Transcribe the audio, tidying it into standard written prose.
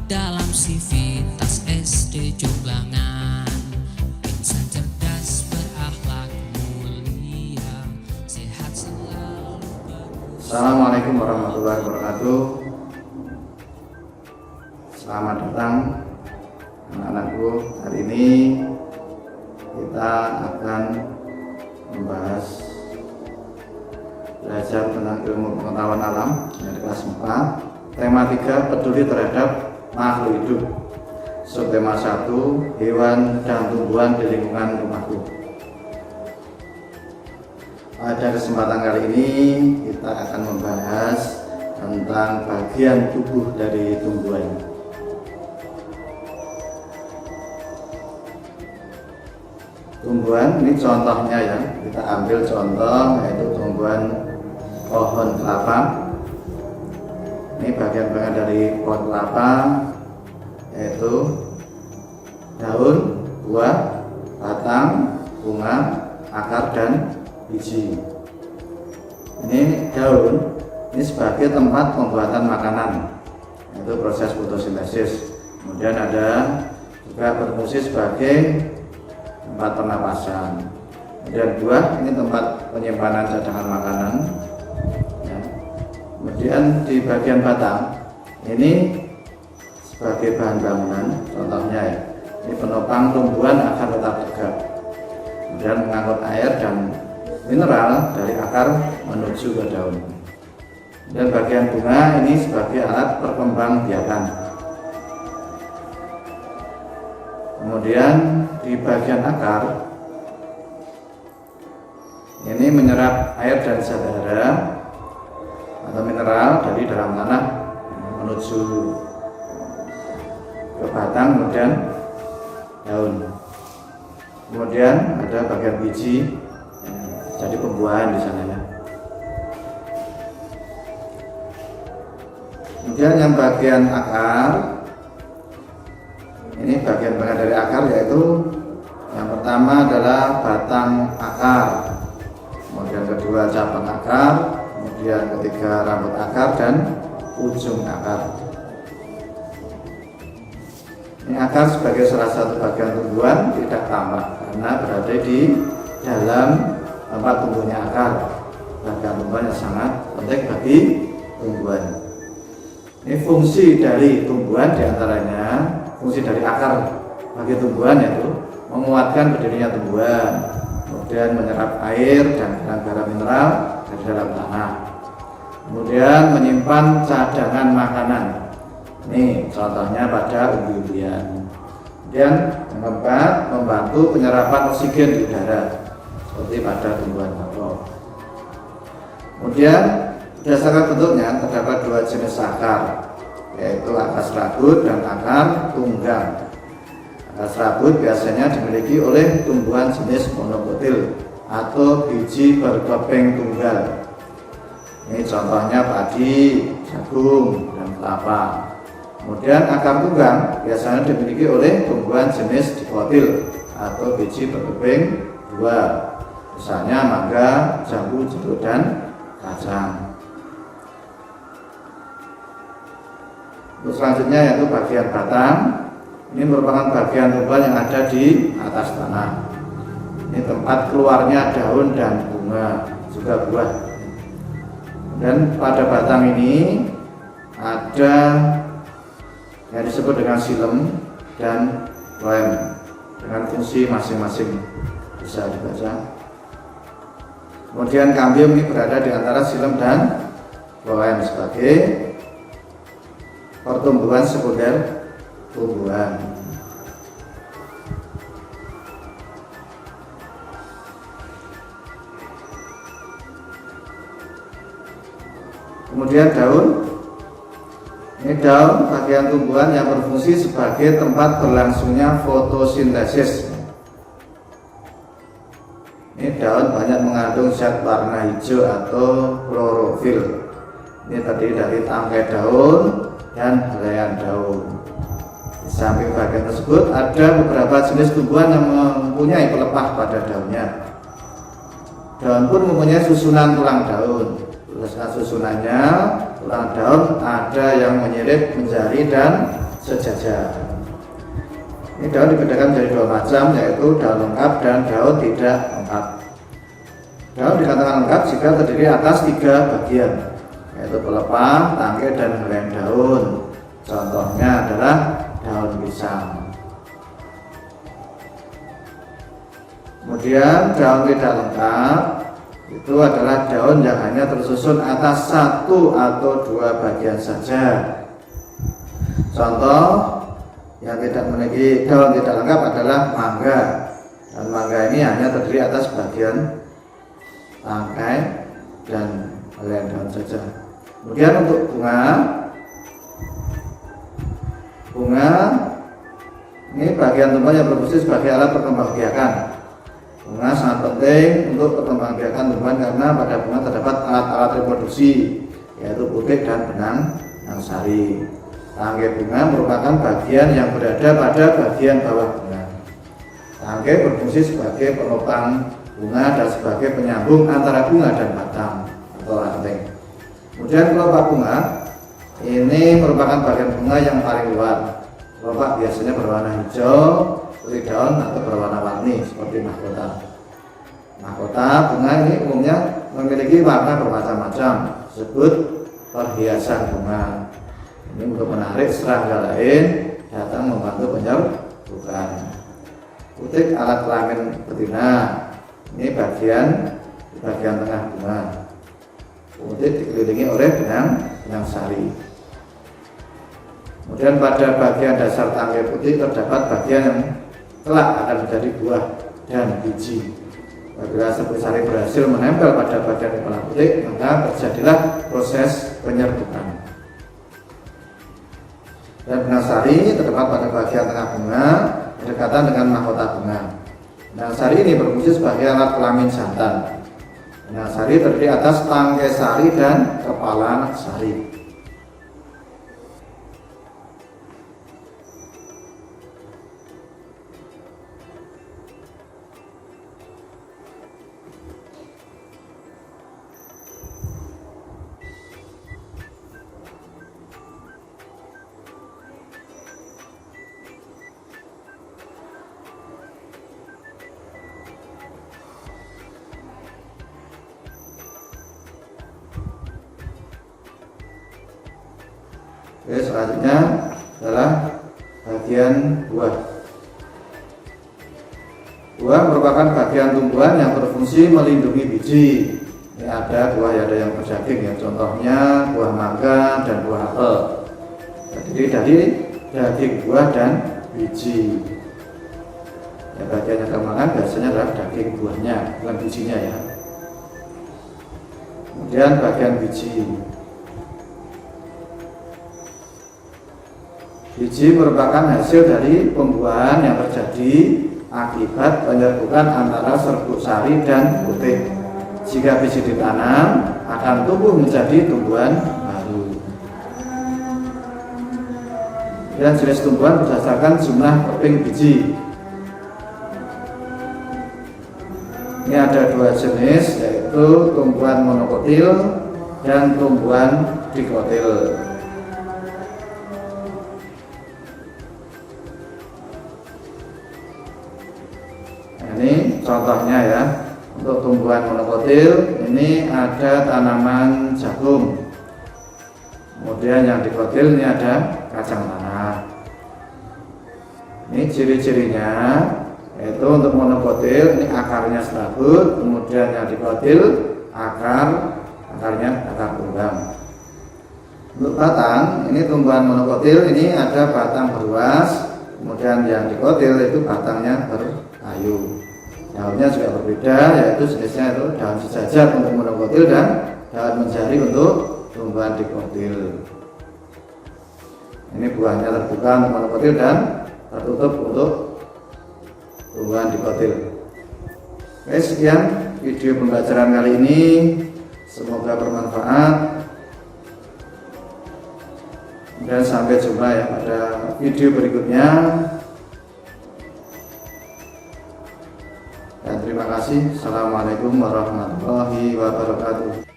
dalam civitas SD Jomblangan. Insan cerdas berakhlak mulia, sehat selalu. Assalamualaikum warahmatullahi wabarakatuh. Selamat datang anak-anakku. Hari ini kita akan membahas belajar tentang ilmu pengetahuan alam dari kelas 4. Tema 3, peduli terhadap makhluk hidup. Subtema 1, hewan dan tumbuhan di lingkungan rumahku. Pada kesempatan kali ini kita akan membahas tentang bagian tubuh dari tumbuhan. Tumbuhan ini contohnya ya, kita ambil contoh yaitu tumbuhan pohon kelapa. Ini bagian-bagian dari pohon kelapa, yaitu daun, buah, batang, bunga, akar, dan biji. Ini daun, ini sebagai tempat pembuatan makanan, yaitu proses fotosintesis. Kemudian ada juga berfungsi sebagai tempat pernapasan. Kemudian buah, ini tempat penyimpanan cadangan makanan. Kemudian di bagian batang ini sebagai bahan bangunan, contohnya ya, ini penopang tumbuhan agar tetap tegak. Kemudian mengangkut air dan mineral dari akar menuju ke daun. Dan bagian bunga ini sebagai alat perkembangbiakan. Kemudian di bagian akar ini menyerap air dan zat hara atau mineral dari dalam tanah menuju ke batang, kemudian daun. Kemudian ada bagian biji, jadi pembuahan di sana ya. Kemudian yang bagian akar, ini bagian-bagian dari akar, yaitu yang pertama adalah batang akar, kemudian kedua cabang akar, kemudian ketiga rambut akar, dan ujung akar. Ini akar sebagai salah satu bagian tumbuhan tidak tampak karena berada di dalam tempat tumbuhnya akar. Bagian tumbuhan yang sangat penting bagi tumbuhan. Ini fungsi dari tumbuhan, diantaranya fungsi dari akar bagi tumbuhan yaitu menguatkan berdirinya tumbuhan, kemudian menyerap air dan garam-garam mineral dari dalam tanah, kemudian menyimpan cadangan makanan. Ini contohnya pada umbi-umbian. Kemudian yang keempat, membantu penyerapan oksigen di udara seperti pada tumbuhan bakau. Kemudian berdasarkan bentuknya terdapat dua jenis akar, yaitu akar serabut dan akar tunggang. Akar serabut biasanya dimiliki oleh tumbuhan jenis monokotil atau biji berkeping tunggal. Ini contohnya padi, jagung, dan kelapa. Kemudian akar tunggang biasanya dimiliki oleh tumbuhan jenis dikotil atau biji berkeping dua, misalnya mangga, jambu, jeruk, dan kacang. Untuk selanjutnya yaitu bagian batang. Ini merupakan bagian tumbuhan yang ada di atas tanah. Ini tempat keluarnya daun dan bunga, juga buah. Dan pada batang ini ada yang disebut dengan xilem dan floem dengan fungsi masing-masing, bisa dibaca. Kemudian kambium ini berada di antara xilem dan floem sebagai pertumbuhan sekunder tumbuhan. Kemudian daun, ini daun bagian tumbuhan yang berfungsi sebagai tempat berlangsungnya fotosintesis. Ini daun banyak mengandung zat warna hijau atau klorofil. Ini terdiri dari tangkai daun dan helaian daun. Di samping bagian tersebut ada beberapa jenis tumbuhan yang mempunyai pelepah pada daunnya. Daun pun mempunyai susunan tulang daun. Susunannya tulang daun ada yang menyirip, menjari, dan sejajar. Ini daun dibedakan menjadi dua macam, yaitu daun lengkap dan daun tidak lengkap. Daun dikatakan lengkap jika terdiri atas 3 bagian, yaitu pelepah, tangkai, dan helai daun. Contohnya adalah daun pisang. Kemudian daun tidak lengkap itu adalah daun yang hanya tersusun atas 1 atau 2 bagian saja. Contoh yang tidak memiliki daun tidak lengkap adalah mangga. Dan mangga ini hanya terdiri atas bagian tangkai dan helai daun saja. Kemudian untuk bunga ini bagian tumbuhan yang berfungsi sebagai alat perkembangbiakan. Bunga sangat penting untuk perkembangbiakan tumbuhan karena pada bunga terdapat alat-alat reproduksi, yaitu putik dan benang yang sari. Tangkai bunga merupakan bagian yang berada pada bagian bawah bunga. Tangkai berfungsi sebagai penopang bunga dan sebagai penyambung antara bunga dan batang atau ranting. Kemudian kelopak bunga ini merupakan bagian bunga yang paling luar. Kelopak biasanya berwarna hijau, putih daun atau berwarna-warni seperti mahkota. Mahkota bunga ini umumnya memiliki warna bermacam-macam, disebut perhiasan bunga. Ini untuk menarik serangga lain datang membantu penyerbukan. Putik alat kelamin betina, ini bagian tengah bunga. Putik dikelilingi oleh benang sari. Kemudian pada bagian dasar tangkai putih terdapat bagian yang kelak akan menjadi buah dan biji. Apabila serbuk sari berhasil menempel pada bagian kepala putik, maka terjadilah proses penyerbukan. Dan benang sari terdapat pada bagian tengah bunga berdekatan dengan mahkota bunga. Benang sari ini berfungsi sebagai alat kelamin jantan. Benang sari terdiri atas tangkai sari dan kepala sari. Oke, selanjutnya adalah bagian buah. Buah merupakan bagian tumbuhan yang berfungsi melindungi biji. Ini ada buah yang ada yang berdaging, ya. Contohnya buah mangga dan buah apel. Terdiri dari daging buah dan biji. Ya, bagian yang kemakan biasanya adalah daging buahnya, bukan bijinya ya. Kemudian bagian biji. Biji merupakan hasil dari pembuahan yang terjadi akibat penyerbukan antara serbuk sari dan putik. Jika biji ditanam, akan tumbuh menjadi tumbuhan baru. Dan jenis tumbuhan berdasarkan jumlah keping biji. Ini ada 2 jenis, yaitu tumbuhan monokotil dan tumbuhan dikotil. Ini contohnya ya, untuk tumbuhan monokotil ini ada tanaman jagung. Kemudian yang dikotil ini ada kacang tanah. Ini ciri-cirinya, yaitu untuk monokotil ini akarnya serabut, kemudian yang dikotil akarnya akar tunggang. Untuk batang, ini tumbuhan monokotil ini ada batang beruas, kemudian yang dikotil itu batangnya berayu. Daunnya juga berbeda, yaitu jenisnya itu daun sejajar untuk monokotil dan daun menjari untuk tumbuhan dikotil. Ini buahnya terbuka untuk monokotil dan tertutup untuk tumbuhan dikotil. Oke, sekian video pembelajaran kali ini, semoga bermanfaat dan sampai jumpa ya pada video berikutnya. Dan terima kasih. Assalamualaikum warahmatullahi wabarakatuh.